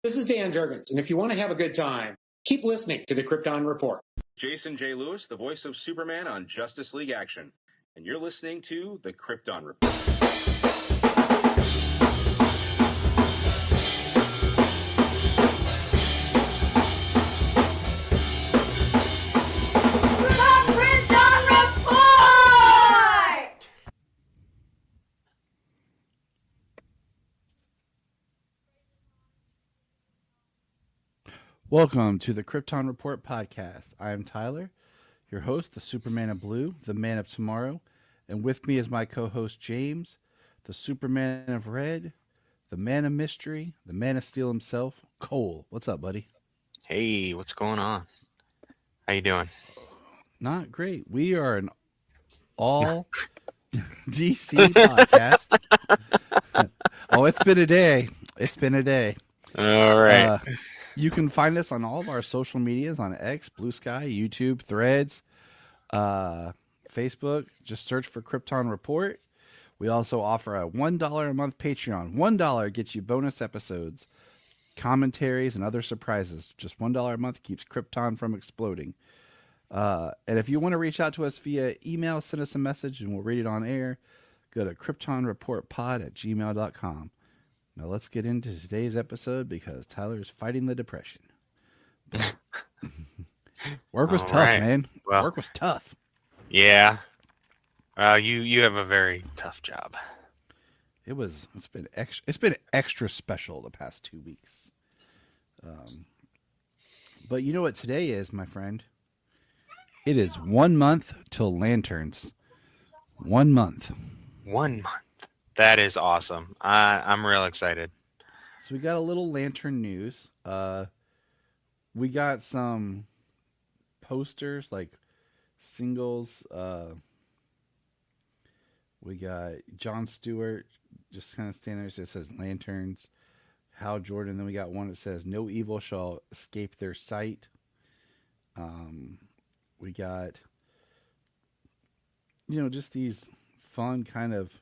This is Dan Jurgens, and if you want to have a good time, keep listening to the Krypton Report. Jason J. Lewis, the voice of Superman on Justice League Action, and you're listening to the Krypton Report. Welcome to the Krypton Report podcast. I am Tyler, your host, the Superman of Blue, the Man of Tomorrow, and with me is my co-host James, the Superman of Red, the Man of Mystery, the Man of Steel himself, Cole. What's up, buddy? Hey, what's going on? How you doing? Not great. We are an all DC podcast. Oh, it's been a day. It's been a day. All right. You can find us on all of our social medias on X, Blue Sky, YouTube, Threads, Facebook. Just search for Krypton Report. We also offer a $1 a month Patreon. $1 gets you bonus episodes, commentaries, and other surprises. Just $1 a month keeps Krypton from exploding. And if you want to reach out to us via email, send us a message and we'll read it on air. Go to kryptonreportpod@gmail.com. Now let's get into today's episode because Tyler's fighting the depression. Work was tough, man. Well, Work was tough. Yeah. You have a very tough job. It's been extra special the past 2 weeks. But you know what today is, my friend? It is 1 month till Lanterns. 1 month. 1 month. That is awesome. I'm real excited. So we got a little Lantern news. We got some posters, like singles. We got Jon Stewart just kind of standing there. It says Lanterns. Hal Jordan. Then we got one that says no evil shall escape their sight. We got, just these fun kind of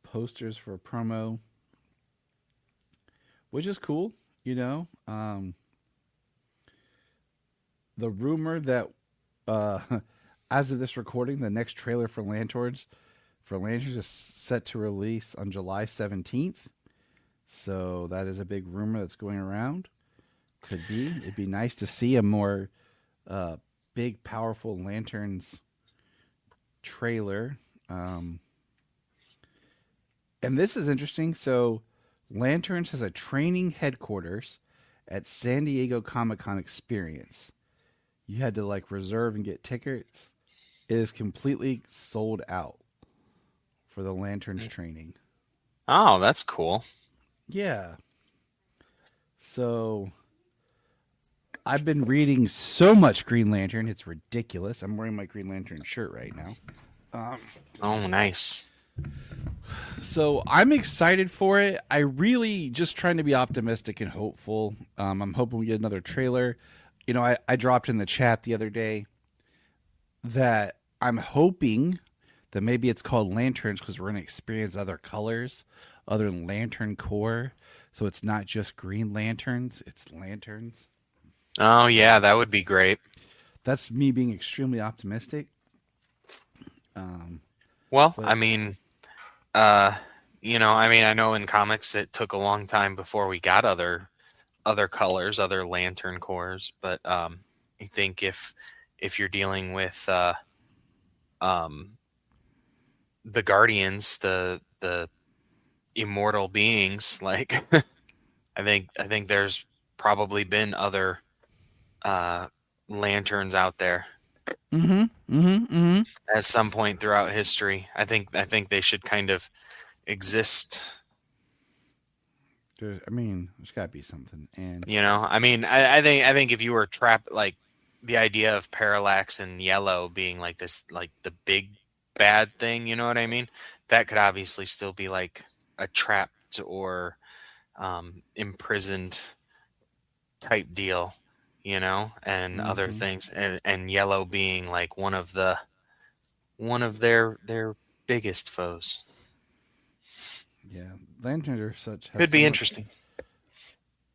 posters for promo, which is cool. The rumor that as of this recording, the next trailer for Lanterns is set to release on July 17th. So that is a big rumor that's going around. It'd be nice to see a more big, powerful Lanterns trailer. And this is interesting. So Lanterns has a training headquarters at San Diego Comic-Con Experience. You had to reserve and get tickets. It is completely sold out for the Lanterns training. Oh, that's cool. Yeah. So I've been reading so much Green Lantern. It's ridiculous. I'm wearing my Green Lantern shirt right now. Oh, nice. So I'm excited for it. I really just trying to be optimistic and hopeful. I'm hoping we get another trailer. I dropped in the chat the other day that I'm hoping that maybe it's called Lanterns because we're going to experience other colors, other than Lantern Core. So it's not just Green Lanterns, it's Lanterns. Oh, yeah, that would be great. That's me being extremely optimistic. I know in comics it took a long time before we got other colors, other Lantern cores, but I think if you're dealing with the Guardians, the immortal beings, I think there's probably been other Lanterns out there. At some point throughout history. I think they should kind of exist. There's got to be something. And I think if you were trapped, the idea of Parallax and Yellow being this, the big bad thing, you know what I mean? That could obviously still be a trapped or imprisoned type deal. And other things, and Yellow being one of their biggest foes. Yeah, Lanterns are such... Could be interesting.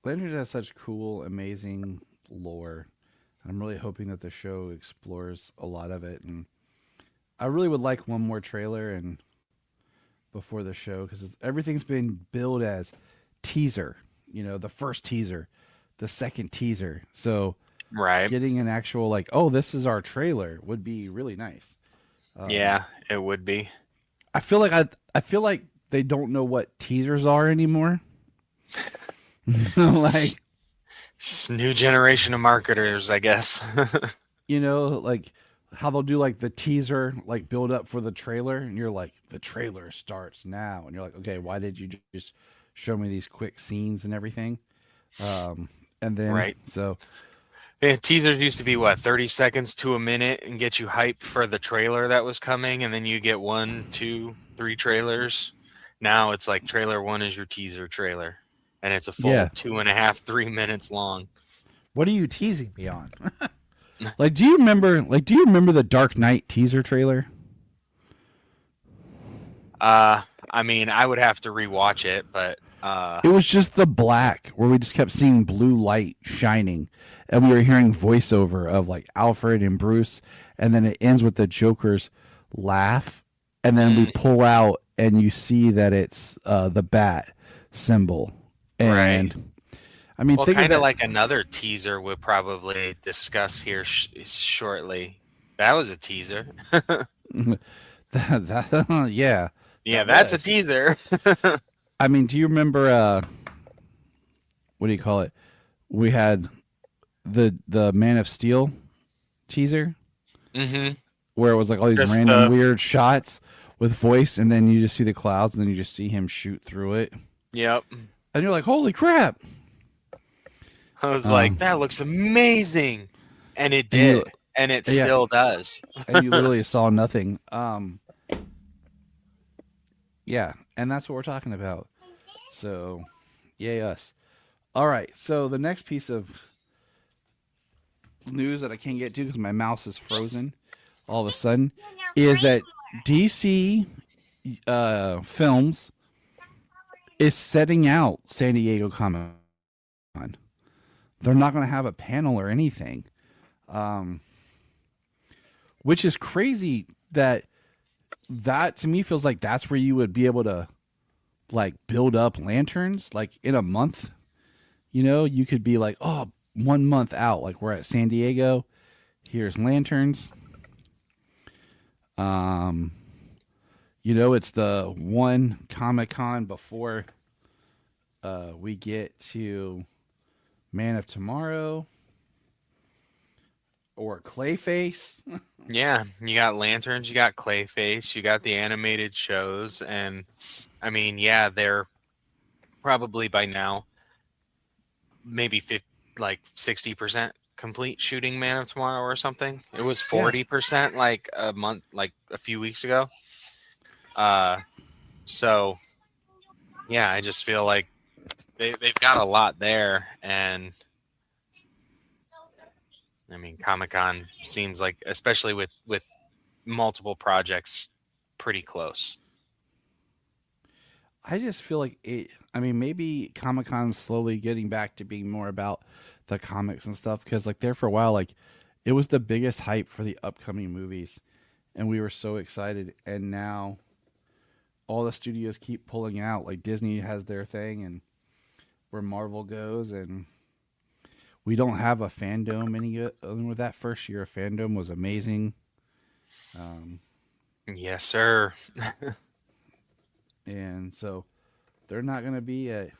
Lanterns has such cool, amazing lore. I'm really hoping that the show explores a lot of it, and I really would like one more trailer and before the show because everything's been billed as teaser. You know, the first teaser, the second teaser. So Right. getting an actual like, oh, this is our trailer would be really nice. Yeah, it would be. I feel like they don't know what teasers are anymore. Like, It's new generation of marketers, I guess. you know, like how they'll do like the teaser, like build up for the trailer, and you're like, the trailer starts now, and you're like, okay, why did you just show me these quick scenes and everything? And then Right. so Yeah, teasers used to be what, 30 seconds to a minute and get you hyped for the trailer that was coming, and then you get 1, 2, 3 trailers. Now it's like trailer 1 is your teaser trailer, and it's a full yeah, 2.5, 3 minutes long. what are you teasing me on? Like, do you remember? Like, do you remember the Dark Knight teaser trailer? I mean, I would have to rewatch it, but It was just the black where we just kept seeing blue light shining, and we were hearing voiceover of like Alfred and Bruce, and then it ends with the Joker's laugh, and then we pull out and you see that it's the bat symbol, and Right. I mean, well, think of kind of that. like another teaser we'll probably discuss here shortly. That was a teaser. Yeah, Yeah, that that's a was. teaser. I mean, do you remember? What do you call it? We had the Man of Steel teaser Mm-hmm. where it was like all these Just random the weird shots with voice, and then you just see the clouds, and then you just see him shoot through it, Yep. and you're like, "Holy crap!" I was Um, like, that looks amazing. And it and you, did. And it yeah, still does. and you literally saw nothing. Yeah, and that's what we're talking about. So, yay us! All right, so the next piece of news that I can't get to because my mouse is frozen all of a sudden is that DC Films is setting out San Diego Comic Con. They're not going to have a panel or anything, which is crazy. That to me feels like that's where you would be able to like build up lanterns like in a month. You know, you could be like, oh, 1 month out, like we're at San Diego. Here's lanterns. You know, it's the one Comic Con before we get to Man of Tomorrow or Clayface. Yeah. You got lanterns, you got Clayface, you got the animated shows. And I mean, yeah, they're probably by now maybe 50, like 60% complete shooting Man of Tomorrow or something. It was Yeah. 40% like a month, like a few weeks ago. So yeah, I just feel like they've got a lot there. And I mean, Comic-Con seems like, especially with multiple projects, pretty close. I just feel like it. I mean, maybe Comic Con's slowly getting back to being more about the comics and stuff because, like, there for a while, like, it was the biggest hype for the upcoming movies, and we were so excited. And now, all the studios keep pulling out. Like, Disney has their thing, and where Marvel goes, and we don't have a fandom any good. With that first year of fandom was amazing. Yes, sir. And so they're not going to be at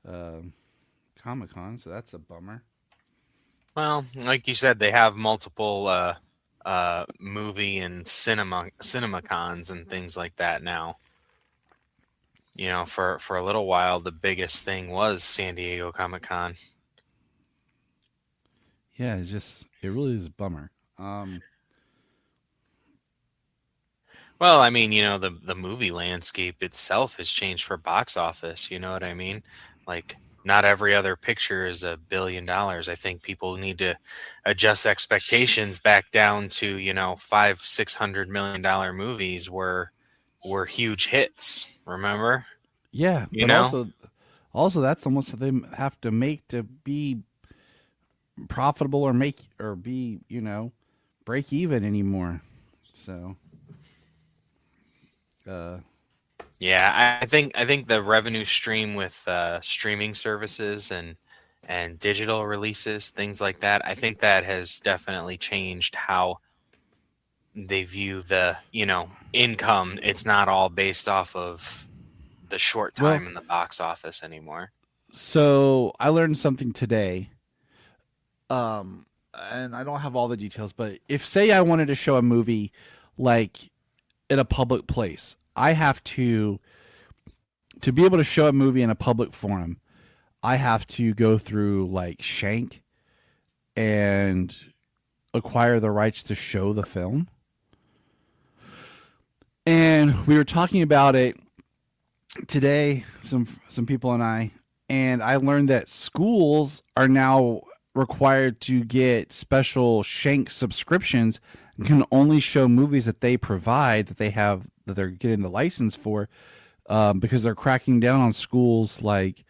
Comic Con, so that's a bummer. Well, like you said, they have multiple movie and cinema cons and things like that now. You know, for a little while, the biggest thing was San Diego Comic-Con. Yeah, it really is a bummer. Well, I mean, you know, the movie landscape itself has changed for box office. You know what I mean? Like, not every other picture is $1 billion. I think people need to adjust expectations back down to, you know, $500-600 million movies were huge hits. Remember? Yeah, You but know? also Also, that's almost what they have to make to be profitable or be, break even anymore. So, Yeah, I think the revenue stream with streaming services and digital releases, things like that, I think that has definitely changed how they view the, income. It's not all based off of the short well, time in the box office anymore. so I learned something today. And I don't have all the details, but if say I wanted to show a movie like in a public place, I have to be able to show a movie in a public forum. I have to go through like Shank and acquire the rights to show the film. And we were talking about it today, some people and I learned that schools are now required to get special Shank subscriptions and can only show movies that they provide that they're getting the license for, because they're cracking down on schools like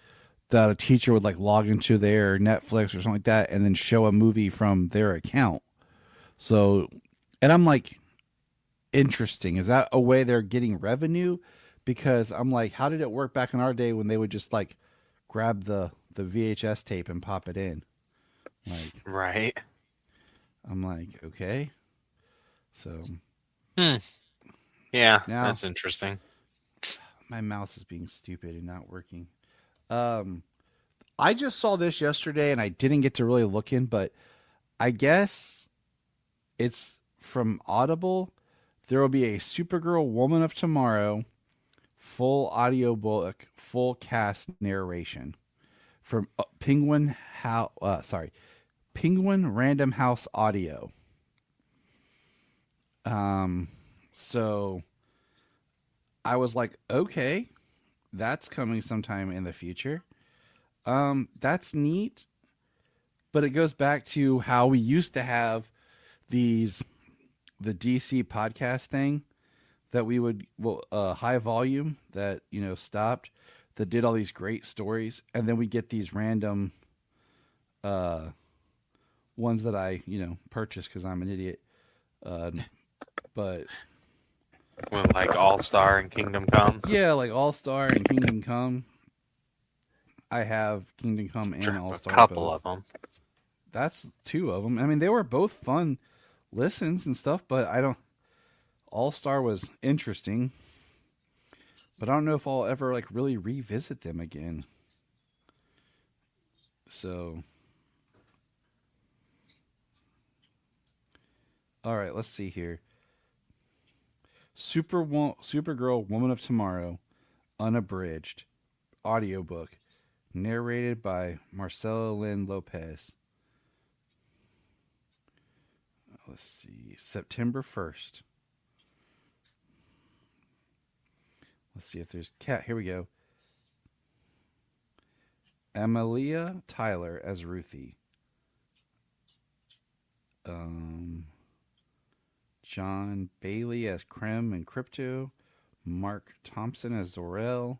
that a teacher would like log into their Netflix or something like that and then show a movie from their account. So, and I'm like, interesting. Is that a way they're getting revenue? Because I'm like, how did it work back in our day when they would just like grab the VHS tape and pop it in? Like, Right. I'm like, okay. So, Yeah, now that's interesting. my mouse is being stupid and not working. I just saw this yesterday and I didn't get to really look in, but I guess it's from Audible. There will be a Supergirl Woman of Tomorrow full audiobook, full cast narration from Penguin Random House Audio. So I was like, okay, that's coming sometime in the future. That's neat, but it goes back to how we used to have the DC podcast thing that we would, high volume that, stopped, that did all these great stories. And then we get these random, ones that I, purchased cause I'm an idiot. But Well, like All Star and Kingdom Come. yeah, like All Star and Kingdom Come. I have Kingdom Come and All Star. A couple of them. That's two of them. I mean, they were both fun listens and stuff, but All Star was interesting, but I don't know if I'll ever like really revisit them again. So, all right, let's see here. Supergirl Woman of Tomorrow, unabridged, audiobook, narrated by Marcela Lynn Lopez. Let's see, September 1st. Let's see if there's cat. Here we go. Amelia Tyler as Ruthie. John Bailey as Krem and Crypto. Mark Thompson as Zor-El.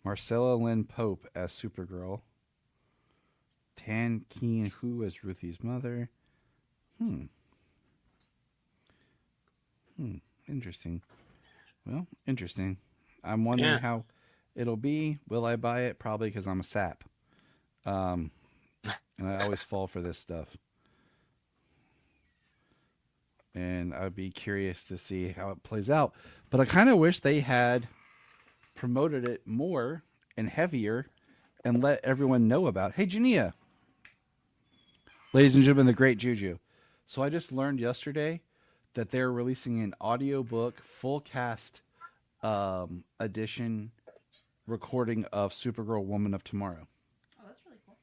Marcella Lynn Pope as Supergirl. Tan Keen Hu as Ruthie's mother. Interesting. Well, interesting. I'm wondering how it'll be. Will I buy it? Probably because I'm a sap. And I always fall for this stuff. And I'd be curious to see how it plays out. But I kind of wish they had promoted it more and heavier and let everyone know about it. Hey, Jania. Ladies and gentlemen, the great Juju. So I just learned yesterday that they're releasing an audiobook full cast edition recording of Supergirl Woman of Tomorrow. Oh, that's really cool.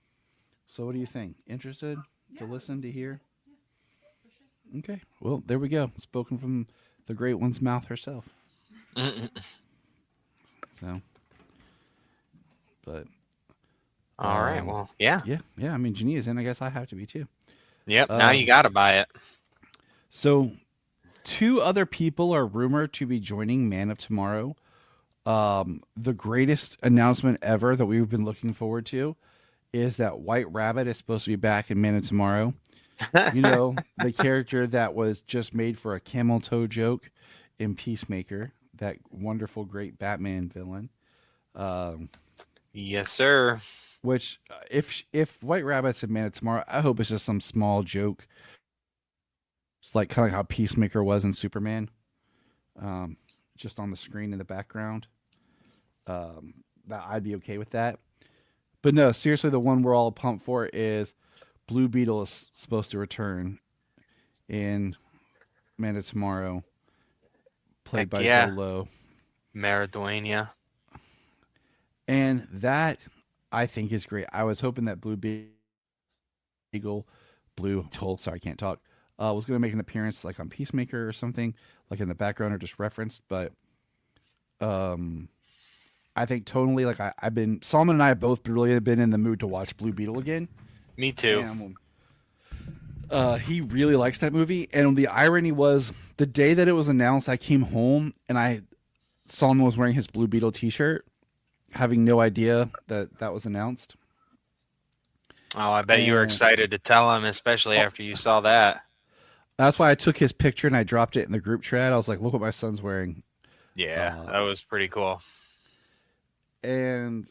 So what do you think? Interested to listen, to hear? Yeah, for sure. Okay. Well, there we go. Spoken from the great one's mouth herself. So, but All right. Well, yeah. Yeah. I mean, Jania's in. I guess I have to be too. Yep. Now you got to buy it. So, two other people are rumored to be joining Man of Tomorrow. The greatest announcement ever that we've been looking forward to is that White Rabbit is supposed to be back in Man of Tomorrow. You know, the character that was just made for a camel toe joke in Peacemaker, that wonderful, great Batman villain. Yes, sir. Which, if White Rabbit's in Man of Tomorrow, I hope it's just some small joke. It's like kind of how Peacemaker was in Superman, just on the screen in the background. That I'd be okay with that. But no, seriously, the one we're all pumped for is Blue Beetle is supposed to return in Man of Tomorrow, played by Zolo. Maradonia. And that, I think, is great. I was hoping that Blue Beetle, sorry, I can't talk, was going to make an appearance like on Peacemaker or something, like in the background or just referenced. But I think tonally, like I've been, Solomon and I have both really been in the mood to watch Blue Beetle again. Me too. And, he really likes that movie. And the irony was, the day that it was announced, I came home and Solomon was wearing his Blue Beetle t-shirt, having no idea that that was announced. Oh, I bet you were excited to tell him, especially after you saw that. That's why I took his picture and I dropped it in the group chat. I was like, look what my son's wearing. Yeah, that was pretty cool. And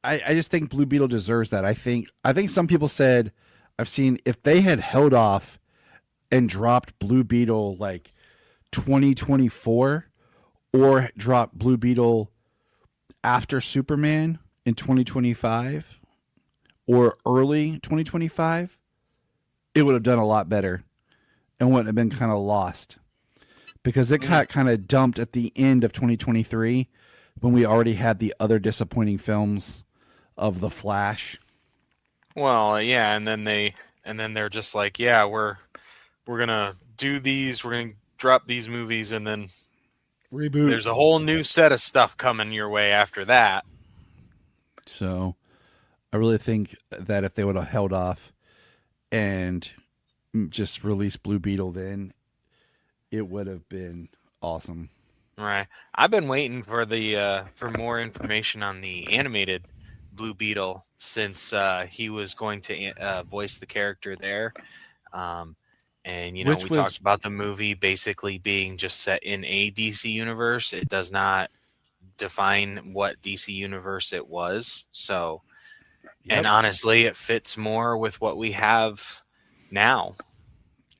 I just think Blue Beetle deserves that. I think some people said, I've seen, if they had held off and dropped Blue Beetle like 2024 or dropped Blue Beetle after Superman in 2025 or early 2025, it would have done a lot better and wouldn't have been kind of lost, because it got kind of dumped at the end of 2023 when we already had the other disappointing films of The Flash. Well, yeah, and then they're just like, yeah, we're gonna do these, we're gonna drop these movies, and then Reboot. There's a whole new set of stuff coming your way after that. So I really think that if they would have held off and just released Blue Beetle, then it would have been awesome. Right. I've been waiting for for more information on the animated Blue Beetle since he was going to voice the character there. And, we talked about the movie basically being just set in a DC universe. It does not define what DC universe it was. So, and honestly, it fits more with what we have now.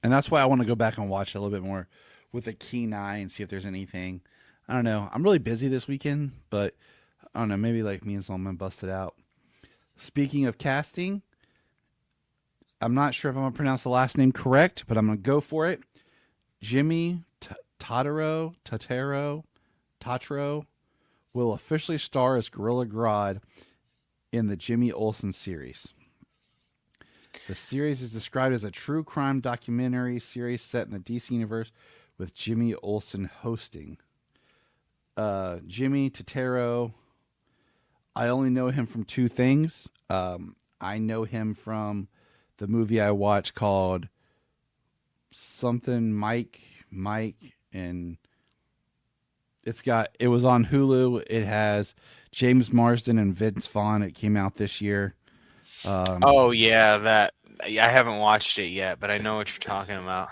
And that's why I want to go back and watch it a little bit more with a keen eye and see if there's anything. I don't know. I'm really busy this weekend, but I don't know. Maybe like me and Solomon busted out. Speaking of casting, I'm not sure if I'm going to pronounce the last name correct, but I'm going to go for it. Jimmy Tatro will officially star as Gorilla Grodd in the Jimmy Olsen series. The series is described as a true crime documentary series set in the DC universe with Jimmy Olsen hosting. Jimmy Tatro, I only know him from two things. I know him from the movie I watched called something Mike, and it was on Hulu. It has James Marsden and Vince Vaughn. It came out this year. Oh yeah, that I haven't watched it yet, but I know what you're talking about.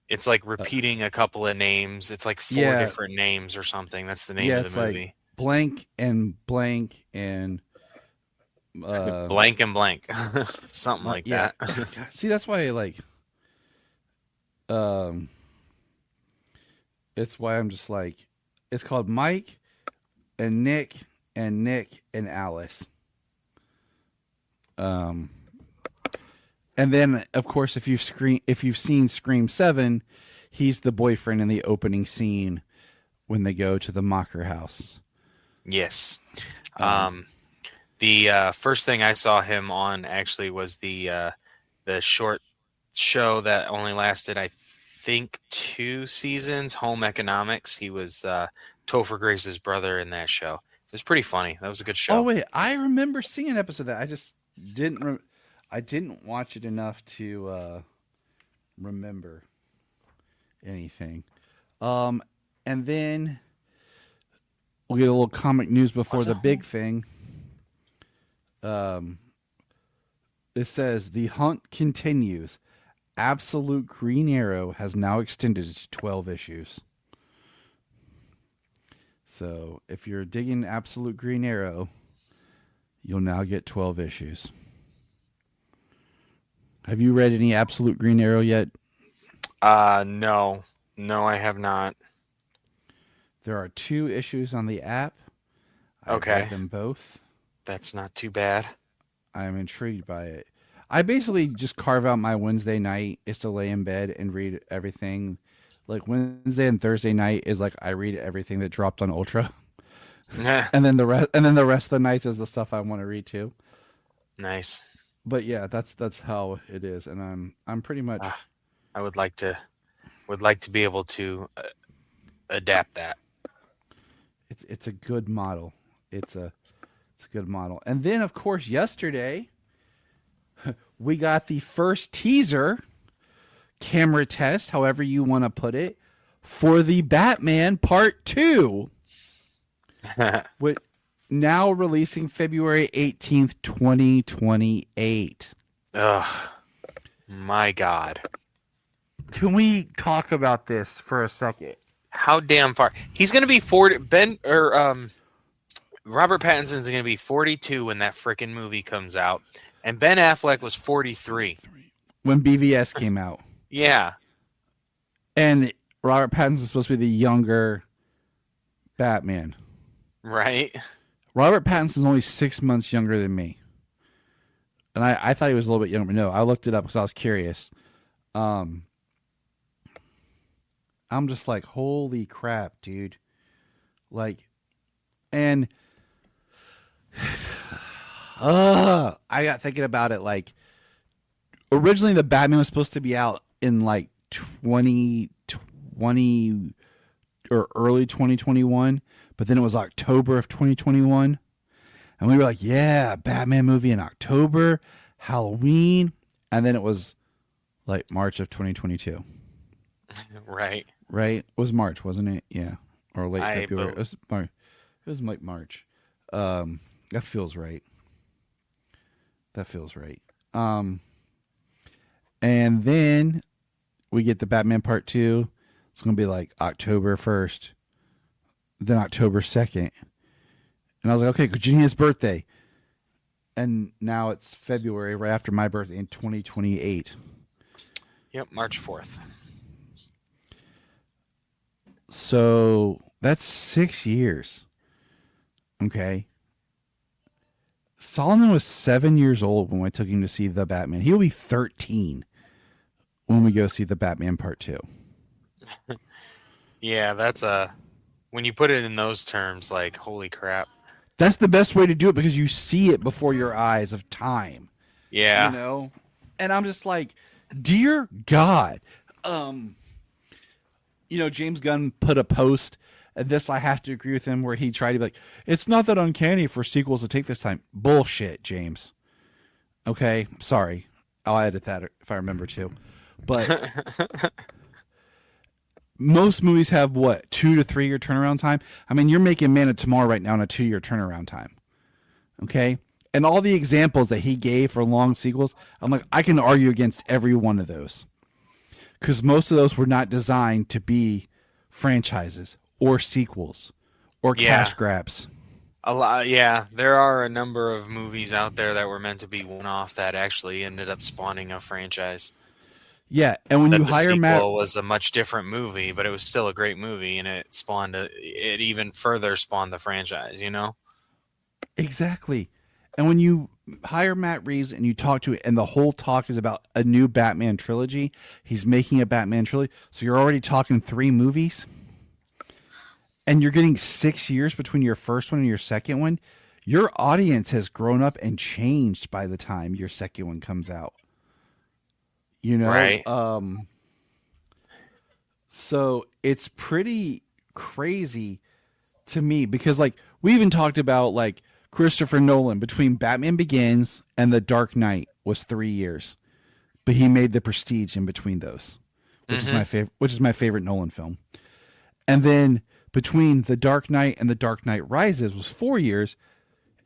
It's like repeating a couple of names. It's like four different names or something. That's the name of the movie. Like blank and blank and blank and blank. Something like that. See, that's why it's why I'm just like, it's called Mike and Nick and Alice. And then, of course, if you've seen Scream 7, he's the boyfriend in the opening scene when they go to the Mocker house. Yes. The first thing I saw him on actually was the short show that only lasted, I think, 2 seasons, Home Economics. He was Topher Grace's brother in that show. It was pretty funny. That was a good show. Oh, wait. I remember seeing an episode of that. I just didn't... I didn't watch it enough to remember anything. And then we'll get a little comic news before the big thing. It says the hunt continues. Absolute Green Arrow has now extended to 12 issues. So if you're digging Absolute Green Arrow, you'll now get 12 issues. Have you read any Absolute Green Arrow yet? No, I have not. There are 2 issues on the app. I've Okay. read them both. That's not too bad. I'm intrigued by it. I basically just carve out my Wednesday night is to lay in bed and read everything. Like Wednesday and Thursday night is like I read everything that dropped on Ultra, and then the rest of the nights is the stuff I want to read too. Nice. But yeah, that's how it is, and I'm pretty much. I would like to be able to adapt that. It's a good model. It's a good model. And then of course yesterday we got the first teaser camera test, however you want to put it, for the Batman Part 2. With now releasing February 18th, 2028. Ugh. My God. Can we talk about this for a second? How damn far? He's going to be 40. Robert Pattinson's going to be 42 when that freaking movie comes out. And Ben Affleck was 43. When BVS came out. Yeah. And Robert Pattinson's supposed to be the younger Batman. Right? Robert Pattinson's only 6 months younger than me. And I thought he was a little bit younger, but no, I looked it up because I was curious. I'm just like, holy crap, dude. Like, and I got thinking about it. Like, originally the Batman was supposed to be out in like 2020 or early 2021, but then it was October of 2021. And we were like, yeah, Batman movie in October, Halloween. And then it was like March of 2022. Right. Right? It was March, wasn't it? Yeah. Or late February. believe- It was March. It was like March. That feels right. And then we get the Batman Part 2. It's going to be like October 1st. Then October 2nd. And I was like, okay, Virginia's birthday. And now it's February, right after my birthday in 2028. Yep, March 4th. So that's 6 years. Okay. Solomon was 7 years old when we took him to see The Batman. He'll be 13 when we go see The Batman Part 2. Yeah, that's when you put it in those terms, like, holy crap. That's the best way to do it because you see it before your eyes of time. Yeah. You know? And I'm just like, dear God. James Gunn put a post, and this I have to agree with him, where he tried to be like, it's not that uncanny for sequels to take this time. Bullshit, James. Okay, sorry. I'll edit that if I remember to. But most movies have, 2 to 3 year turnaround time? I mean, you're making Man of Tomorrow right now on a 2-year turnaround time. Okay? And all the examples that he gave for long sequels, I'm like, I can argue against every one of those. Because most of those were not designed to be franchises or sequels or cash grabs. A lot, yeah. There are a number of movies out there that were meant to be one-off that actually ended up spawning a franchise. Yeah, and when you hire Matt, sequel was a much different movie, but it was still a great movie, and it even further spawned the franchise. You know? Exactly. And when you hire Matt Reeves and you talk to it, and the whole talk is about a new Batman trilogy, he's making a Batman trilogy, so you're already talking 3 movies, and you're getting 6 years between your first one and your second one. Your audience has grown up and changed by the time your second one comes out. You know? Right. So it's pretty crazy to me because, like, we even talked about, like, Christopher Nolan, between Batman Begins and The Dark Knight was 3 years, but he made The Prestige in between those, which is my favorite Nolan film. And then between The Dark Knight and The Dark Knight Rises was 4 years,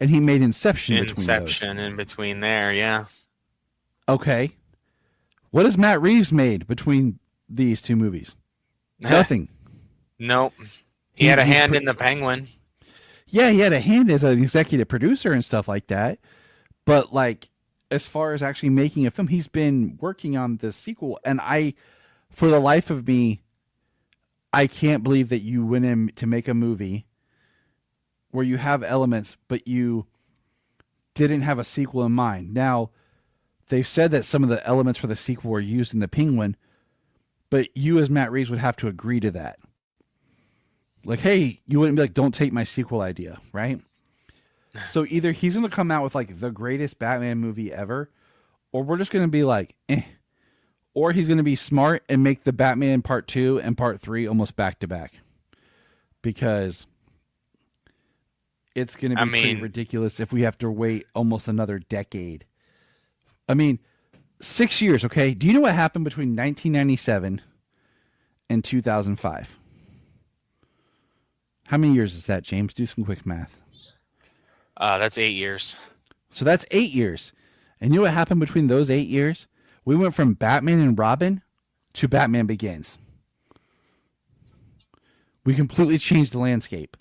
and he made Inception between those. Inception in between there, yeah. Okay. What has Matt Reeves made between these two movies? Nothing. Nope. He had a hand in the Penguin. Yeah, he had a hand as an executive producer and stuff like that. But like, as far as actually making a film, he's been working on this sequel. And for the life of me, I can't believe that you went in to make a movie where you have elements, but you didn't have a sequel in mind. Now, they've said that some of the elements for the sequel were used in the Penguin, but you as Matt Reeves would have to agree to that. Like, hey, you wouldn't be like, don't take my sequel idea, right? So either he's going to come out with like the greatest Batman movie ever, or we're just going to be like, eh. Or he's going to be smart and make the Batman Part 2 and Part 3 almost back to back. Because it's going to be pretty ridiculous if we have to wait almost another decade. I mean, 6 years, okay? Do you know what happened between 1997 and 2005? How many years is that, James? Do some quick math. That's 8 years. So that's 8 years. And you know what happened between those 8 years? We went from Batman and Robin to Batman Begins. We completely changed the landscape.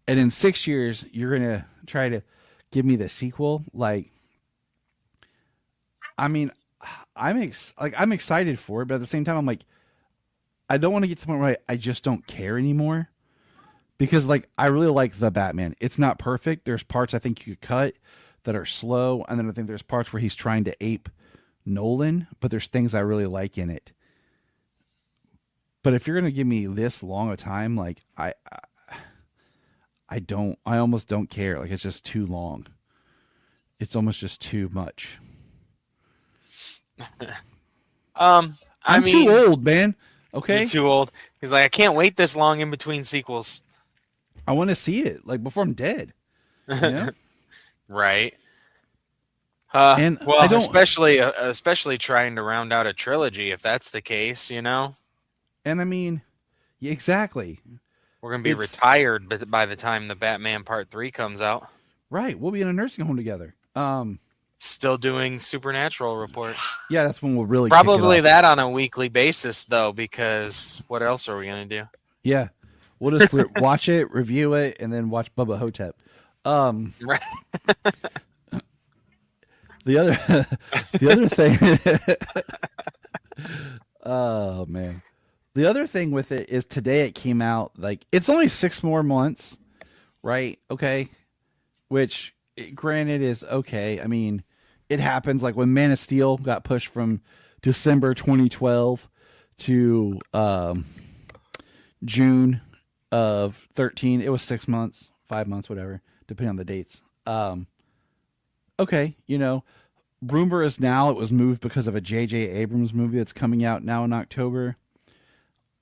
And in 6 years, you're going to try to give me the sequel? Like, I mean, I'm excited for it, but at the same time, I'm like, I don't want to get to the point where I just don't care anymore. Because, like, I really like the Batman. It's not perfect. There's parts I think you could cut that are slow. And then I think there's parts where he's trying to ape Nolan. But there's things I really like in it. But if you're going to give me this long a time, like, I almost don't care. Like, it's just too long. It's almost just too much. I'm too old, man. Okay? You're too old. He's like, I can't wait this long in between sequels. I want to see it, like, before I'm dead. You know? Right. And well, especially trying to round out a trilogy, if that's the case, you know? And I mean, yeah, exactly. We're going to be retired by the time the Batman Part 3 comes out. Right. We'll be in a nursing home together. Still doing Supernatural report. Yeah, that's when we'll really probably kick it off. that on a weekly basis, though, because what else are we going to do? Yeah. We'll just watch it, review it, and then watch Bubba Hotep. Right. The other thing. Oh man. The other thing with it is today it came out, like, it's only 6 more months, right? Okay. Which, granted, is okay. I mean, it happens. Like when Man of Steel got pushed from December 2012 to June of 13. It was 6 months, 5 months, whatever, depending on the dates. Okay, you know, rumor is now it was moved because of a J.J. Abrams movie that's coming out now in October.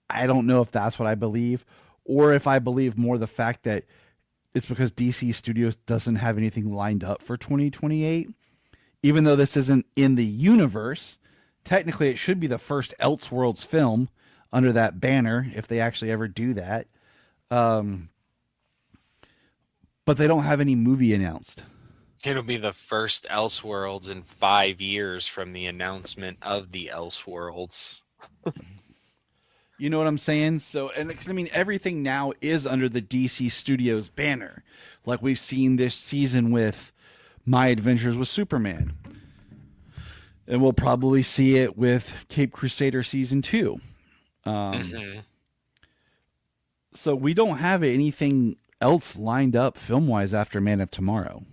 I don't know if that's what I believe, or if I believe more the fact that it's because DC Studios doesn't have anything lined up for 2028. Even though this isn't in the universe, technically it should be the first Elseworlds film under that banner, if they actually ever do that. But they don't have any movie announced. It'll be the first Elseworlds in 5 years from the announcement of the Elseworlds. You know what I'm saying? So, and because I mean, everything now is under the DC Studios banner, like we've seen this season with My Adventures with Superman, and we'll probably see it with Cape Crusader season 2. So we don't have anything else lined up film-wise after Man of Tomorrow.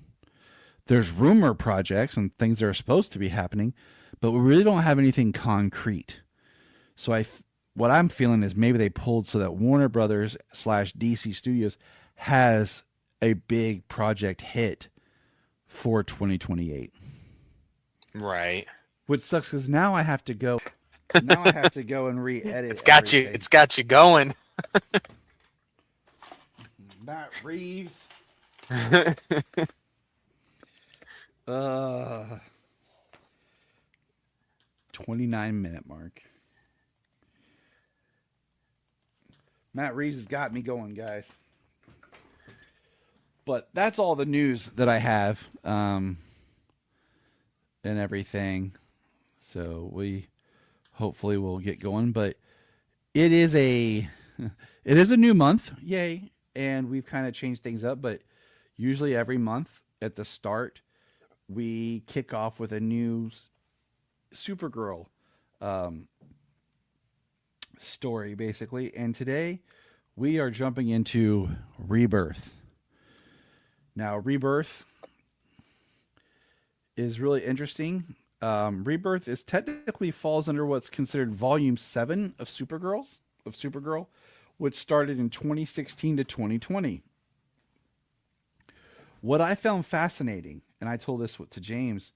There's rumor projects and things that are supposed to be happening, but we really don't have anything concrete. So what I'm feeling is maybe they pulled so that Warner Brothers / DC Studios has a big project hit for 2028. Right. Which sucks because now I have to go. Now I have to go and re-edit. It's got you going. Matt Reeves. 29-minute mark. Matt Reeves has got me going, guys. But that's all the news that I have, and everything. So we hopefully will get going. But it is a new month, yay! And we've kind of changed things up. But usually every month at the start, we kick off with a new Supergirl story, basically. And today we are jumping into Rebirth. Now, Rebirth is really interesting. Rebirth is technically falls under what's considered Volume 7 of Supergirl, which started in 2016 to 2020. What I found fascinating, and I told this to James,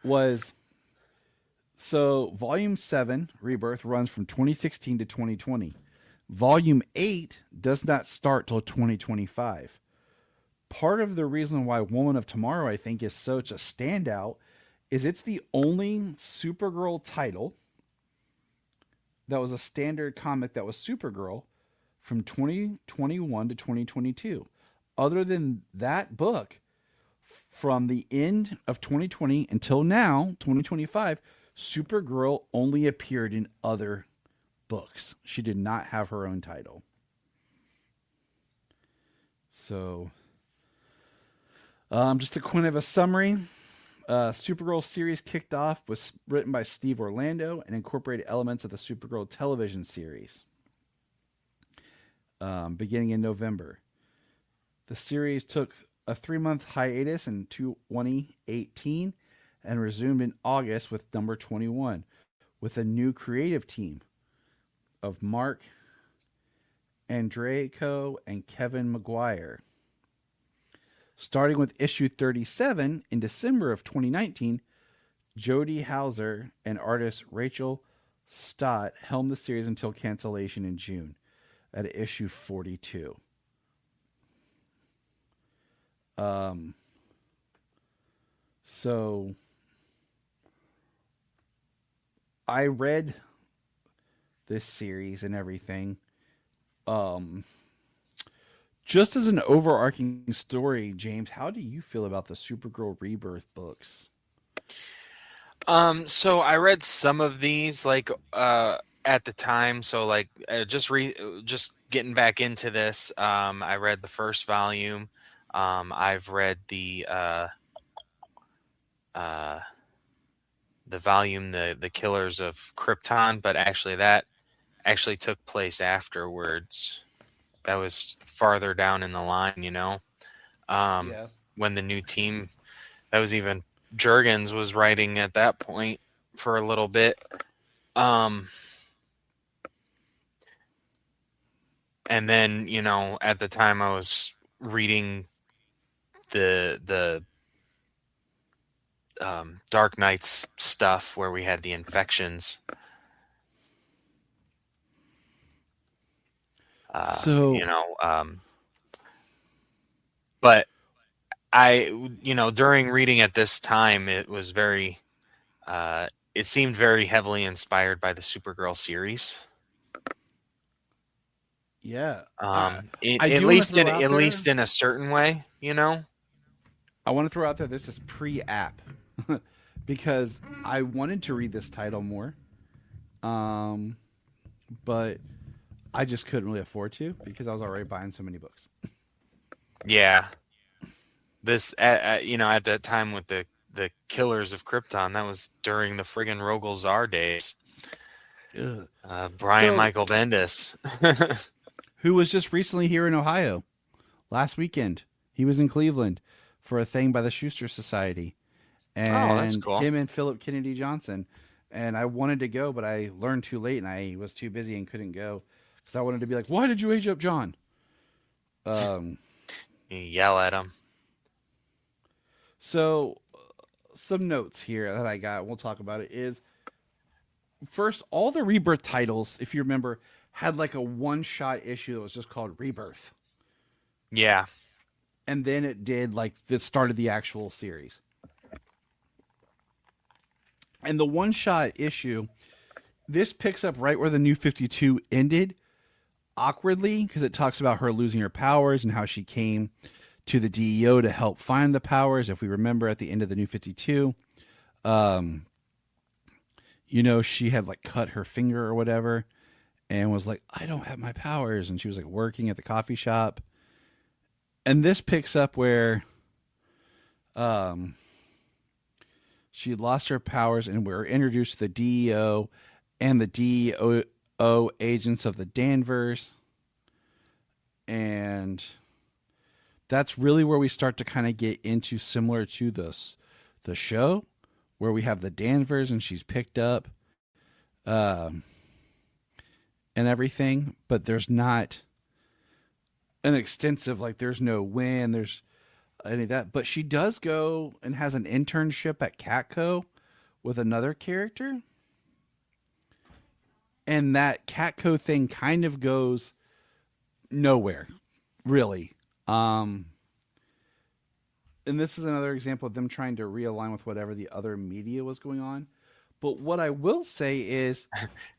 was so Volume 7, Rebirth, runs from 2016 to 2020. Volume 8 does not start till 2025. Part of the reason why Woman of Tomorrow, I think, is such a standout is it's the only Supergirl title that was a standard comic that was Supergirl from 2021 to 2022. Other than that book, from the end of 2020 until now, 2025, Supergirl only appeared in other books. She did not have her own title. So, just a kind of a summary. Supergirl series kicked off, was written by Steve Orlando and incorporated elements of the Supergirl television series, beginning in November. The series took a 3-month hiatus in 2018 and resumed in August with number 21, with a new creative team of Mark Andreyko and Kevin Maguire. Starting with issue 37 in December of 2019, Jody Hauser and artist Rachel Stott helmed the series until cancellation in June at issue 42. So I read this series and everything. Just as an overarching story, James, how do you feel about the Supergirl Rebirth books? So I read some of these at the time. So just getting back into this. I read the first volume. I've read the volume, the Killers of Krypton, but that actually took place afterwards. That was farther down in the line, when the new team, that was even Jurgens was writing at that point for a little bit. And then, at the time I was reading the Dark Knights stuff where we had the infections. But I, during reading at this time, it was very, it seemed very heavily inspired by the Supergirl series. Yeah. At least in a certain way, I want to throw out there, this is pre-app because I wanted to read this title more. But I just couldn't really afford to because I was already buying so many books. Yeah. This, at that time with the Killers of Krypton, that was during the friggin' Rogel Czar days. Brian Michael Bendis. Who was just recently here in Ohio last weekend. He was in Cleveland for a thing by the Schuster Society. And that's cool. Him and Philip Kennedy Johnson. And I wanted to go, but I learned too late and I was too busy and couldn't go. Because I wanted to be like, why did you age up John? You yell at him. So, some notes here that I got, we'll talk about it, is first, all the Rebirth titles, if you remember, had like a one-shot issue that was just called Rebirth. Yeah. And then it did, it started the actual series. And the one-shot issue, this picks up right where the New 52 ended. awkwardly because it talks about her losing her powers and how she came to the DEO to help find the powers. If we remember at the end of the New 52, she had like cut her finger or whatever and was like, I don't have my powers. And she was like working at the coffee shop. And this picks up where she had lost her powers and we were introduced to the DEO and the DEO agents of the Danvers. And that's really where we start to kind of get into similar to the show where we have the Danvers and she's picked up and everything, but there's not an extensive, like there's no win, there's any of that, but she does go and has an internship at Catco with another character. And that Catco thing kind of goes nowhere, really. And this is another example of them trying to realign with whatever the other media was going on. But what I will say is,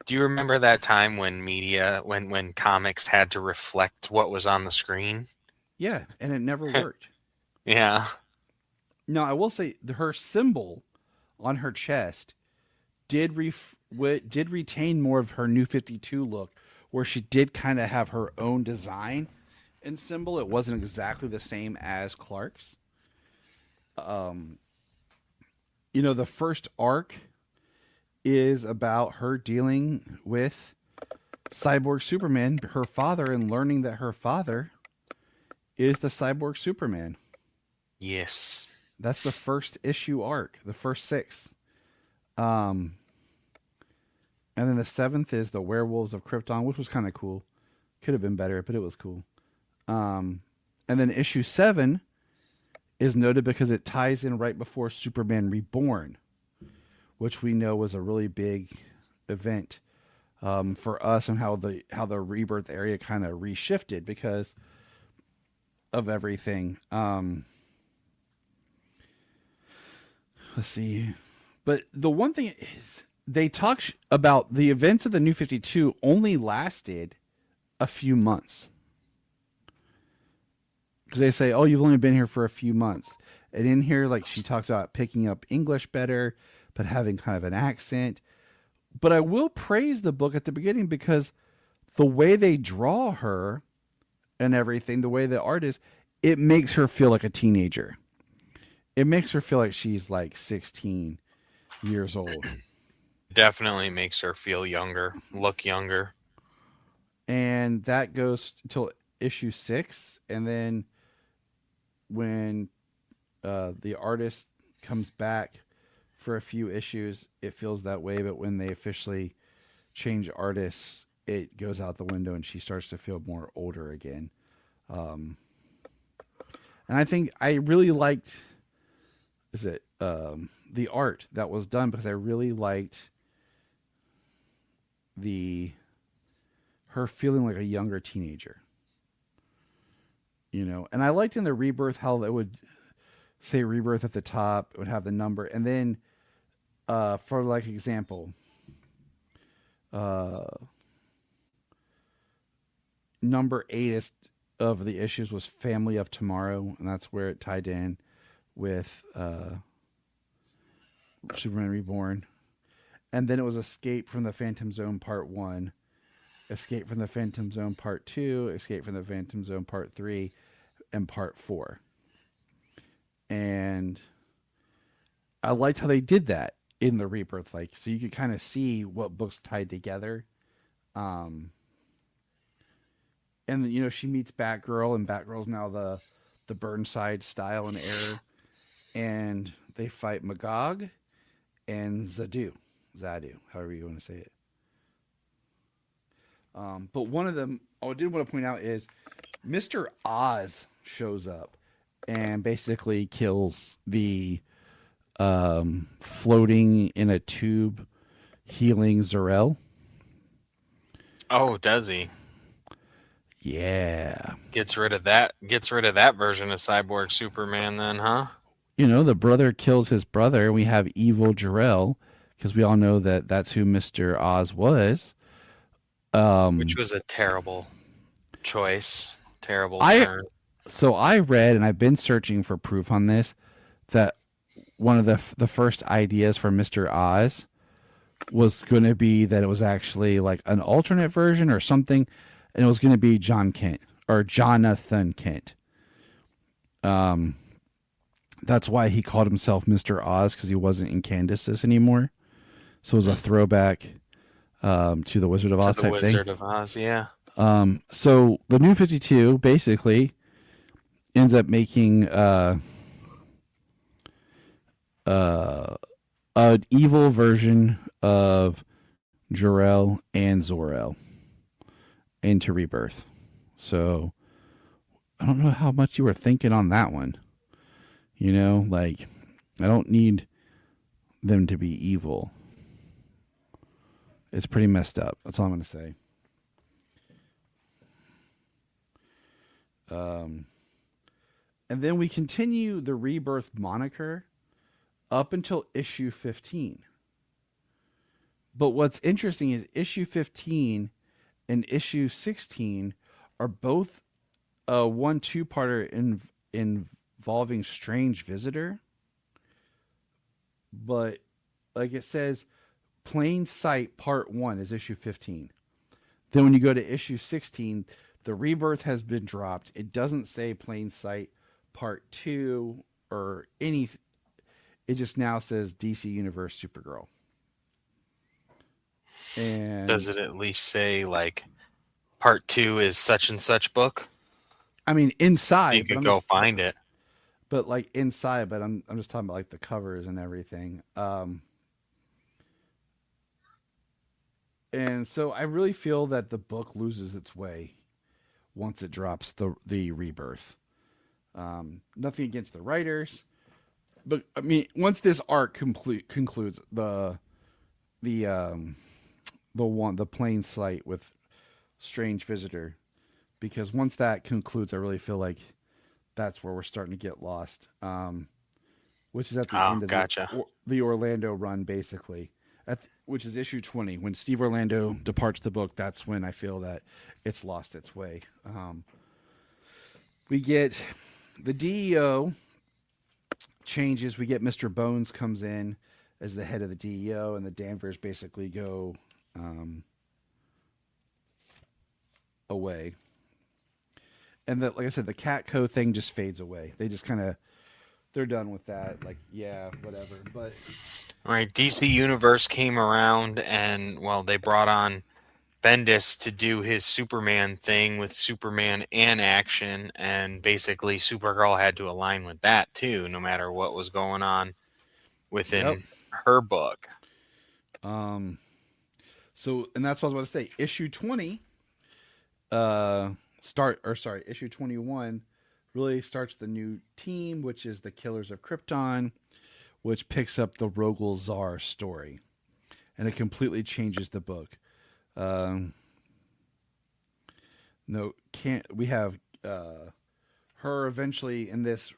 do you remember that time when when comics had to reflect what was on the screen? Yeah, and it never worked. Yeah. Now, I will say her symbol on her chest did retain more of her New 52 look, where she did kind of have her own design and symbol. It wasn't exactly the same as Clark's. The first arc is about her dealing with Cyborg Superman, her father, and learning that her father is the Cyborg Superman. Yes. That's the first issue arc, the first 6. And then the 7th is the Werewolves of Krypton, which was kind of cool. Could have been better, but it was cool. And then issue 7 is noted because it ties in right before Superman Reborn, which we know was a really big event for us, and how the Rebirth area kind of reshifted because of everything. Let's see. But the one thing is, they talk about the events of the New 52 only lasted a few months. Because they say, oh, you've only been here for a few months. And in here, like, she talks about picking up English better, but having kind of an accent. But I will praise the book at the beginning because the way they draw her and everything, the way the art is, it makes her feel like a teenager. It makes her feel like she's like 16 years old. Definitely makes her feel younger, look younger. And that goes until issue 6. And then when the artist comes back for a few issues, it feels that way. But when they officially change artists, it goes out the window and she starts to feel more older again. And I think I really liked the art that was done, because I really liked her feeling like a younger teenager. And I liked in the Rebirth how they would say Rebirth at the top, it would have the number, and then for like example, number 8 of the issues was Family of Tomorrow, and that's where it tied in with Superman Reborn. And then it was Escape from the Phantom Zone Part 1, Escape from the Phantom Zone Part 2, Escape from the Phantom Zone Part 3, and Part 4. And I liked how they did that in the Rebirth, like, so you could kind of see what books tied together. And she meets Batgirl, and Batgirl's now the Burnside style and era, and they fight Magog and Zadu, however you want to say it. But one of them I did want to point out is Mr. Oz shows up and basically kills the floating in a tube healing Zor-El. Oh, does he? Yeah. Gets rid of that version of Cyborg Superman then, huh? The brother kills his brother. We have evil Jor-El, because we all know that that's who Mr. Oz was. Which was a terrible choice. Terrible I turn. So I read, and I've been searching for proof on this, that one of the first ideas for Mr. Oz was going to be that it was actually like an alternate version or something, and it was going to be John Kent or Jonathan Kent. That's why he called himself Mr. Oz, because he wasn't in Candace's anymore. So it was a throwback to the Wizard of Oz To the type thing. Wizard of Oz, yeah. So the New 52 basically ends up making an evil version of Jor-El and Zor-El into Rebirth. So I don't know how much you were thinking on that one. You know, like, I don't need them to be evil. It's pretty messed up. That's all I'm going to say. And then we continue the Rebirth moniker up until issue 15. But what's interesting is issue 15 and issue 16 are both a 1-2-parter involving Strange Visitor. But like it says, Plain Sight Part 1 is issue 15. Then when you go to issue 16, the Rebirth has been dropped. It doesn't say Plain Sight Part 2 or any. It just now says DC Universe Supergirl. And does it at least say, like, Part 2 is such and such book? I mean, inside. You could go find it. But like inside, but I'm just talking about like the covers and everything. And so I really feel that the book loses its way once it drops the Rebirth. Nothing against the writers, but I mean, once this arc concludes, the Plain Sight with Strange Visitor, because once that concludes, I really feel like that's where we're starting to get lost. Which is at the end of the Orlando run, basically, which is issue 20. When Steve Orlando departs the book, that's when I feel that it's lost its way. We get the DEO changes. We get Mr. Bones comes in as the head of the DEO, and the Danvers basically go away. And like I said, the Catco thing just fades away. They just they're done with that. Like, yeah, whatever. But all right, DC Universe came around, and well, they brought on Bendis to do his Superman thing with Superman and Action, and basically Supergirl had to align with that too, no matter what was going on within her book. So, and that's what I was about to say. Issue 20, issue 21 really starts the new team, which is the Killers of Krypton, which picks up the Rogol Zar story, and it completely changes the book. We have her eventually in this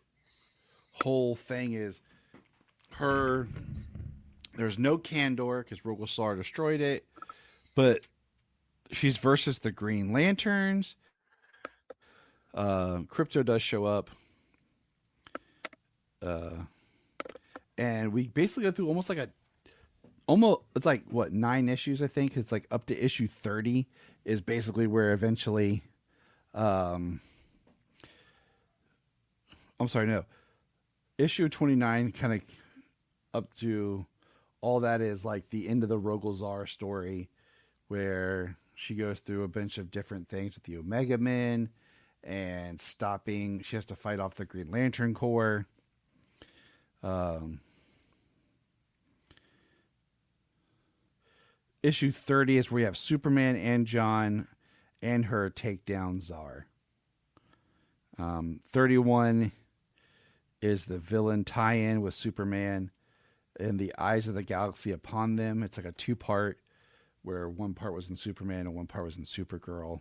whole thing is her. There's no Kandor because Rogol Zar destroyed it, but she's versus the Green Lanterns. Crypto does show up. And we basically go through almost it's like what, 9 issues, I think. It's like up to issue 30 is basically where eventually issue 29 kind of up to all that is like the end of the Rogol Zar story, where she goes through a bunch of different things with the Omega Men and she has to fight off the Green Lantern Corps. Issue 30 is where we have Superman and John and her take down Zar. 31 is the villain tie-in with Superman and the Eyes of the Galaxy Upon Them. It's like a 2-part where one part was in Superman and one part was in Supergirl.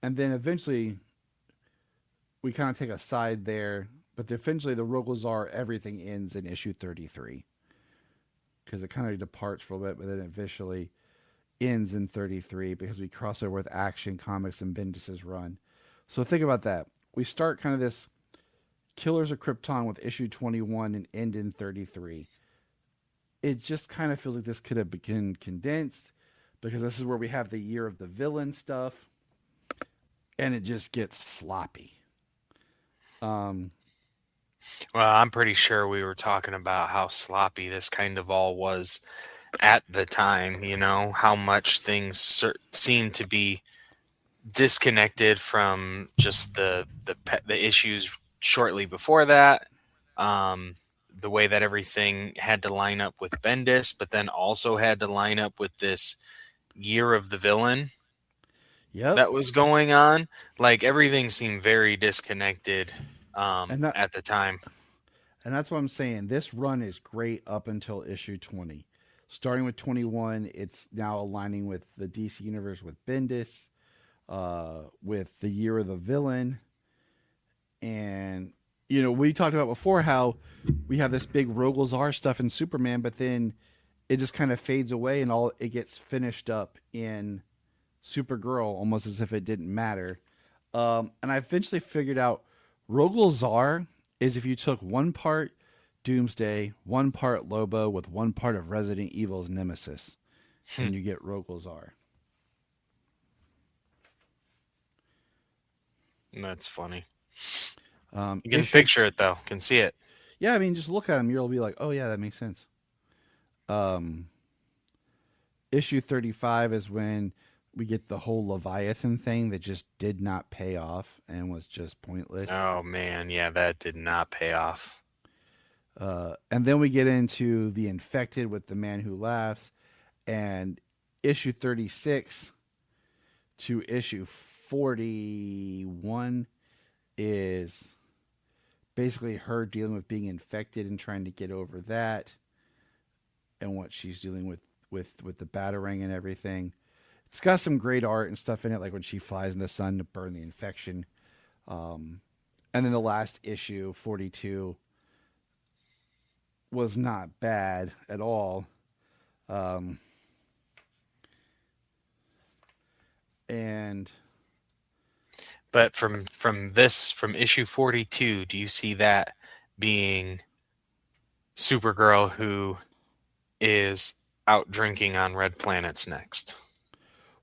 And then eventually we kind of take a side there, but eventually the Rogol Zar everything ends in issue 33. because it kind of departs for a bit, but then it visually ends in 33 because we cross over with Action Comics and Bendis's run. So think about that. We start kind of this Killers of Krypton with issue 21 and end in 33. It just kind of feels like this could have been condensed because this is where we have the Year of the Villain stuff, and it just gets sloppy. Well, I'm pretty sure we were talking about how sloppy this kind of all was at the time, how much things seemed to be disconnected from just the issues shortly before that. The way that everything had to line up with Bendis, but then also had to line up with this Year of the Villain that was going on. Like, everything seemed very disconnected at the time. And that's what I'm saying. This run is great up until issue 20. Starting with 21, it's now aligning with the DC Universe with Bendis, with the Year of the Villain. And, we talked about before how we have this big Rogolzar stuff in Superman, but then it just kind of fades away and all it gets finished up in Supergirl, almost as if it didn't matter. And I eventually figured out Rogolzar is if you took one part Doomsday, one part Lobo with one part of Resident Evil's Nemesis, and you get Rogolzar. That's funny. You can picture it, though. Can see it. Yeah, I mean, just look at him. You'll be like, oh, yeah, that makes sense. Issue 35 is when we get the whole Leviathan thing that just did not pay off and was just pointless. Oh, man. Yeah, that did not pay off. And then we get into The Infected with The Man Who Laughs. And issue 36 to issue 41 is basically her dealing with being infected and trying to get over that, and what she's dealing with the Batarang and everything. It's got some great art and stuff in it, like when she flies in the sun to burn the infection. And then the last issue, 42, was not bad at all. But from issue 42, do you see that being Supergirl who is out drinking on red planets next?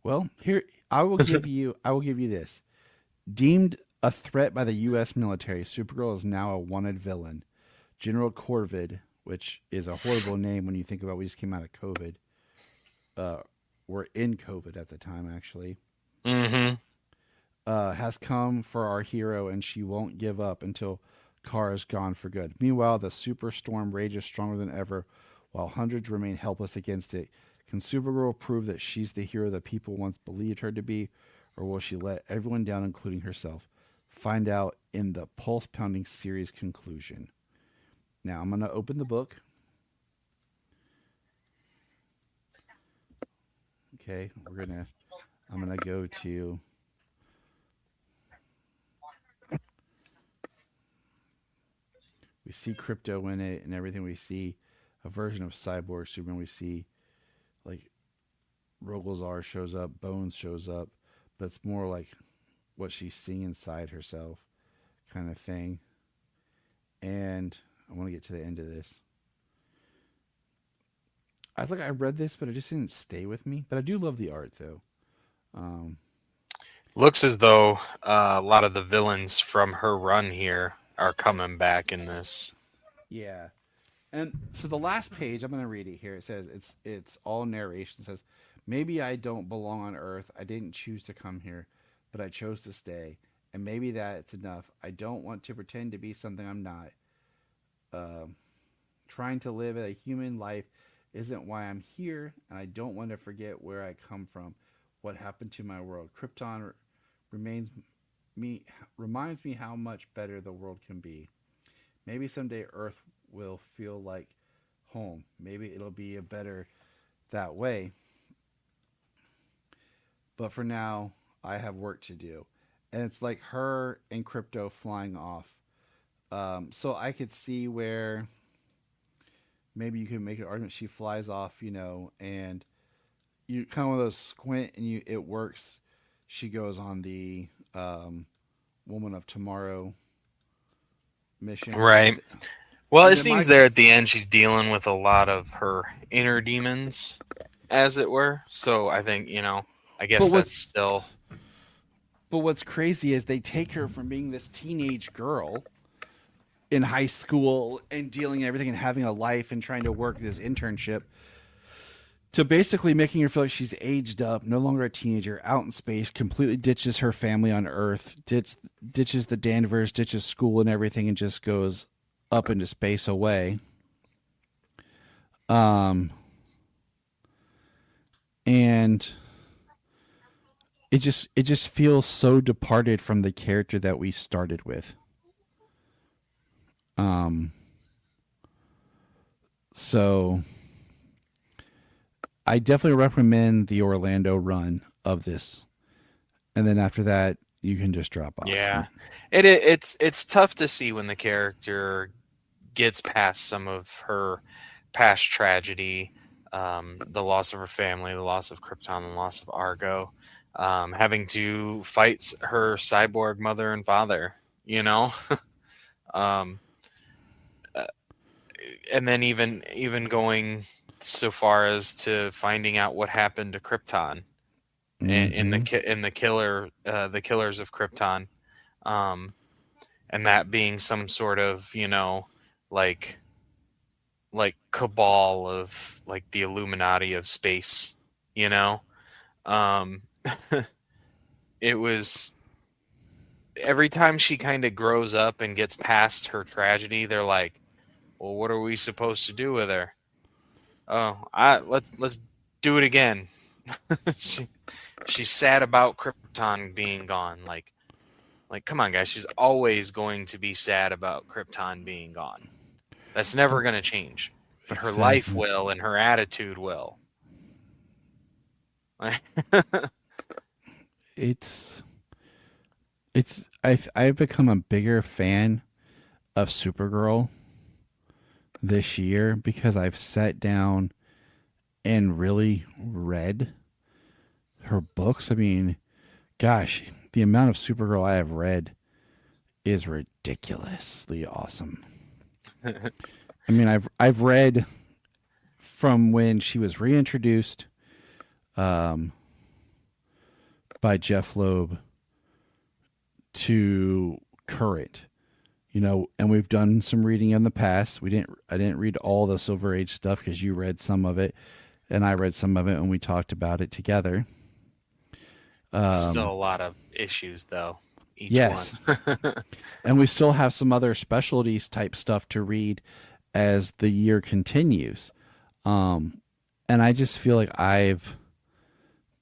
Well, here I will give you this. Deemed a threat by the U.S. military, Supergirl is now a wanted villain. General Corvid, which is a horrible name when you think about we just came out of COVID. We're in COVID at the time, actually. Mm-hmm. Has come for our hero, and she won't give up until Kara is gone for good. Meanwhile, the superstorm rages stronger than ever, while hundreds remain helpless against it. Can Supergirl prove that she's the hero that people once believed her to be, or will she let everyone down, including herself? Find out in the pulse-pounding series conclusion. Now, I'm going to open the book. Okay, I'm going to go to... We see Crypto in it and everything. We see a version of Cyborg Superman. We see, like, Rogolzar shows up, Bones shows up, but it's more like what she's seeing inside herself kind of thing. And I want to get to the end of this. I think I read this, but it just didn't stay with me. But I do love the art, though. Looks as though a lot of the villains from her run here are coming back in this. Yeah. And so the last page, I'm going to read it here. It says, it's all narration. It says, maybe I don't belong on Earth. I didn't choose to come here, but I chose to stay. And maybe that's enough. I don't want to pretend to be something I'm not. Trying to live a human life isn't why I'm here, and I don't want to forget where I come from, what happened to my world. Krypton reminds me how much better the world can be. Maybe someday Earth will feel like home. Maybe it'll be a better that way. But for now, I have work to do. And it's like her and Crypto flying off. So I could see where maybe you can make an argument she flies off, and you kind of one of those squint and it works. She goes on the Woman of Tomorrow mission. Right. Well, And it then seems my there at the end she's dealing with a lot of her inner demons, as it were. So I think, I guess but that's what's still. but what's crazy is they take her from being this teenage girl in high school and dealing everything and having a life and trying to work this internship to basically making her feel like she's aged up, no longer a teenager, out in space, completely ditches her family on Earth, ditches the Danvers, ditches school and everything, and just goes up into space away. And it just feels so departed from the character that we started with. So I definitely recommend the Orlando run of this, and then after that, you can just drop off. Yeah, it's tough to see when the character gets past some of her past tragedy, the loss of her family, the loss of Krypton, the loss of Argo, having to fight her cyborg mother and father, um, and then even going so far as to finding out what happened to Krypton in the killers of Krypton, and that being some sort of like cabal of like the Illuminati of space, um, it was every time she kind of grows up and gets past her tragedy, they're like, well, what are we supposed to do with her? Oh, let's do it again. She's sad about Krypton being gone. Like, come on, guys. She's always going to be sad about Krypton being gone. That's never going to change. But her life will, and her attitude will. I've become a bigger fan of Supergirl this year because I've sat down and really read her books. I mean, gosh, the amount of Supergirl I have read is ridiculously awesome. I mean, I've read from when she was reintroduced by Jeff Loeb to current, and we've done some reading in the past. I didn't read all the Silver Age stuff because you read some of it and I read some of it and we talked about it together. Still a lot of issues though. Yes. One. And we still have some other specialties type stuff to read as the year continues. And I just feel like I've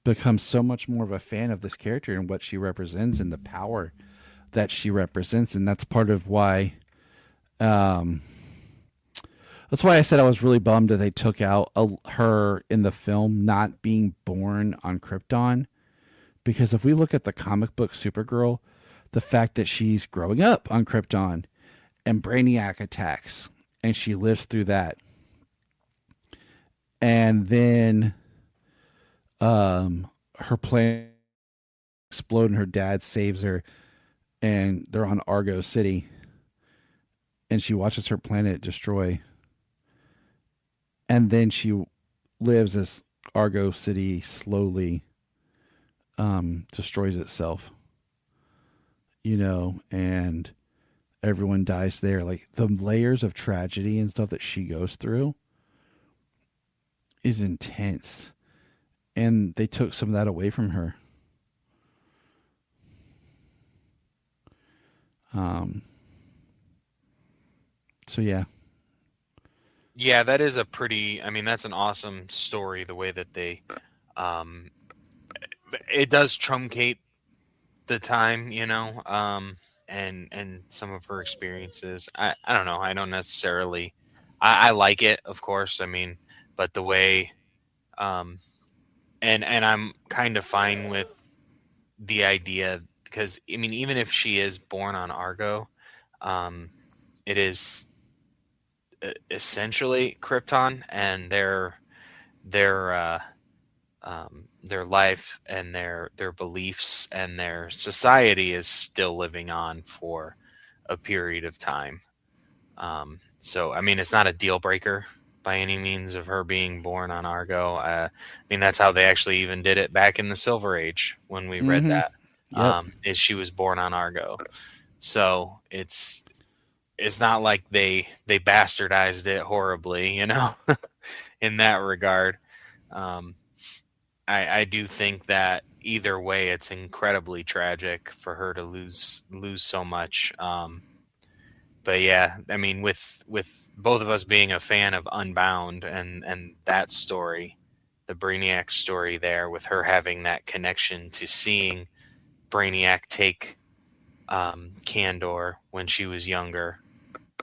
become so much more of a fan of this character and what she represents and the power that she represents. And that's part of why, that's why I said I was really bummed that they took out her in the film not being born on Krypton. Because if we look at the comic book Supergirl, the fact that she's growing up on Krypton and Brainiac attacks and she lives through that. And then her plane explodes and her dad saves her and they're on Argo City and she watches her planet destroy. And then she lives as Argo City slowly destroys itself, and everyone dies there. Like the layers of tragedy and stuff that she goes through is intense, and they took some of that away from her. So yeah. Yeah, that is that's an awesome story, the way that they it does truncate the time, and some of her experiences. I don't know. I don't necessarily. I like it, of course. I mean, but the way, and I'm kind of fine with the idea because I mean, even if she is born on Argo, it is essentially Krypton, and their life and their beliefs and their society is still living on for a period of time. So I mean, it's not a deal breaker by any means of her being born on Argo. I mean, that's how they actually even did it back in the Silver Age when we read that. Yep. Is she was born on Argo. So it's not like they bastardized it horribly, you know, in that regard. I do think that either way, it's incredibly tragic for her to lose so much. But yeah, I mean, with both of us being a fan of Unbound and that story, the Brainiac story there, with her having that connection to seeing Brainiac take Kandor when she was younger,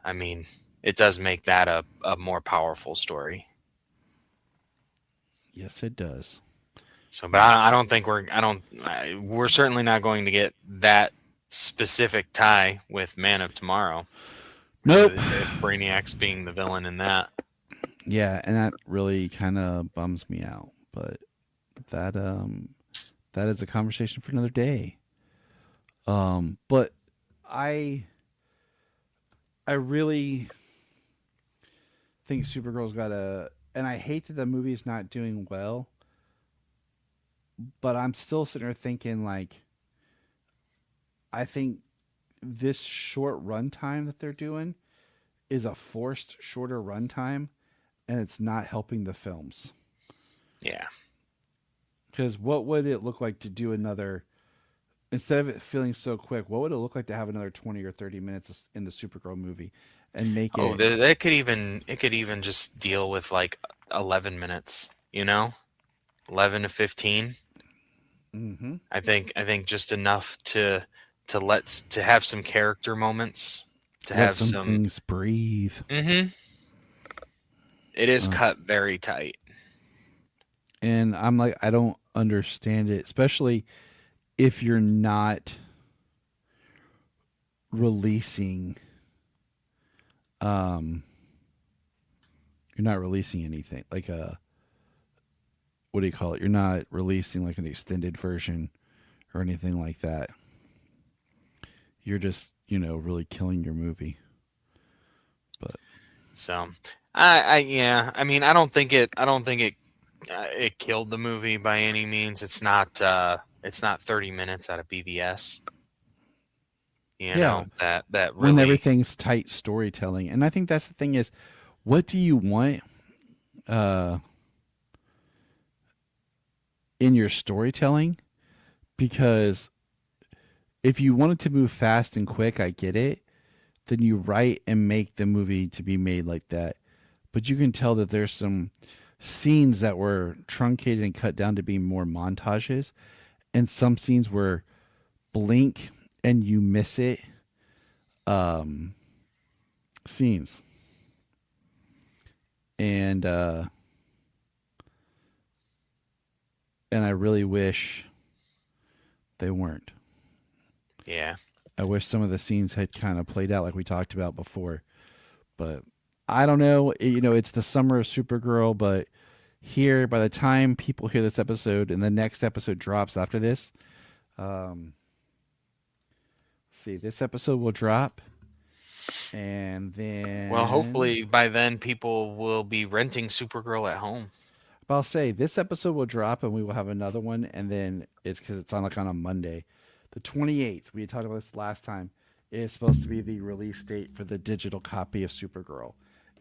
I mean, it does make that a more powerful story. Yes, it does. So, but I don't think we're certainly not going to get that specific tie with Man of Tomorrow. Nope. If Brainiac's being the villain in that. Yeah, and that really kind of bums me out. But that is a conversation for another day. But I really think Supergirl's got and I hate that the movie's not doing well, but I'm still sitting there thinking, like, I think this short runtime that they're doing is a forced shorter runtime, and it's not helping the films. Yeah. Because what would it look like to do another, instead of it feeling so quick, what would it look like to have another 20 or 30 minutes in the Supergirl movie and make it... Oh, it could even just deal with like 11 minutes, you know? 11 to 15. Mm-hmm. I think just enough to have some character moments, to Let have some things breathe. Mm-hmm. It is cut very tight. And I'm like, I don't understand it, especially if you're not releasing anything like what do you call it? You're not releasing like an extended version or anything like that. You're just, really killing your movie. But so I mean, I don't think it it killed the movie by any means. It's not 30 minutes out of BVS. You know, that really, when everything's tight storytelling. And I think that's the thing is, what do you want in your storytelling? Because if you wanted to move fast and quick, I get it. Then you write and make the movie to be made like that. But you can tell that there's some scenes that were truncated and cut down to be more montages, and some scenes were blink and you miss it scenes. And I really wish they weren't. Yeah. I wish some of the scenes had kind of played out like we talked about before. But I don't know. It's the summer of Supergirl, but here, by the time people hear this episode and the next episode drops after this, see, this episode will drop, and then... Well, hopefully by then people will be renting Supergirl at home. But I'll say this episode will drop, and we will have another one, and then it's because it's on a Monday. The 28th, we had talked about this last time, is supposed to be the release date for the digital copy of Supergirl.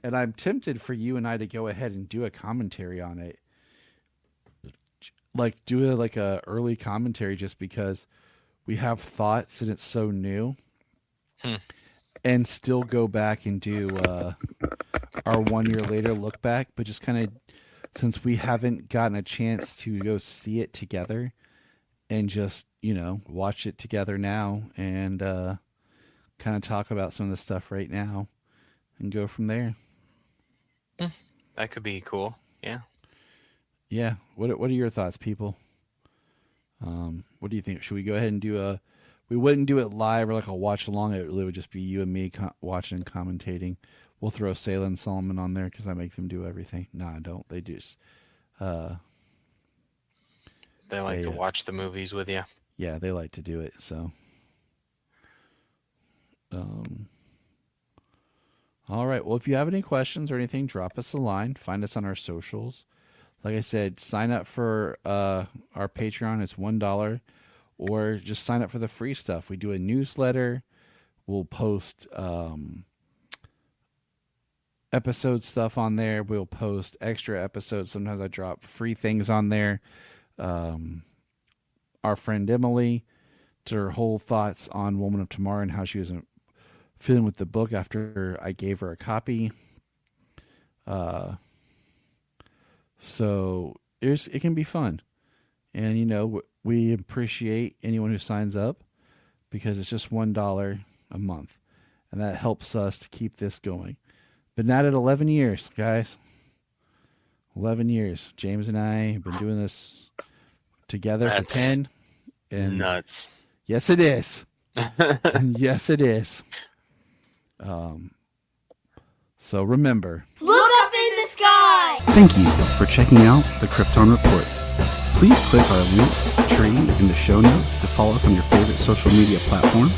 And I'm tempted for you and I to go ahead and do a commentary on it. Like, do a early commentary just because we have thoughts and it's so new. And still go back and do our 1 year later look back. But just kind of, since we haven't gotten a chance to go see it together and just, watch it together now and kind of talk about some of the stuff right now and go from there. That could be cool. Yeah. Yeah. What are your thoughts, people? What do you think? Should we go ahead and we wouldn't do it live or like a watch along. It really would just be you and me watching and commentating. we'll throw Salem and Solomon on there because I make them do everything. No, I don't. They just They like to watch the movies with you. Yeah, they like to do it. So, all right. Well, if you have any questions or anything, drop us a line. Find us on our socials. Like I said, sign up for our Patreon. It's $1, or just sign up for the free stuff. We do a newsletter. We'll post episode stuff on there. We'll post extra episodes. Sometimes I drop free things on there. Our friend Emily, to her whole thoughts on Woman of Tomorrow and how she was feeling with the book after I gave her a copy. So it can be fun. And, we appreciate anyone who signs up because it's just $1 a month. And that helps us to keep this going. Been at it 11 years, guys. 11 years. James and I have been doing this together for 10. And nuts. Yes, it is. Yes, it is. So remember, Look up in the sky! thank you for checking out the Krypton Report. Please click our link tree in the show notes to follow us on your favorite social media platform.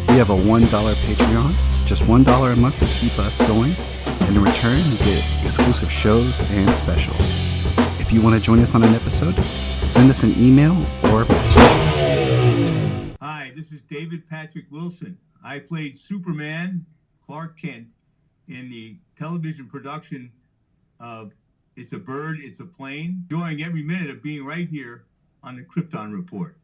We have a $1 Patreon, just $1 a month to keep us going. And in return, you get exclusive shows and specials. If you want to join us on an episode, send us an email or a message. Hi, this is David Patrick Wilson. I played Superman, Clark Kent, in the television production of It's a Bird, It's a Plane. Enjoying every minute of being right here on the Krypton Report.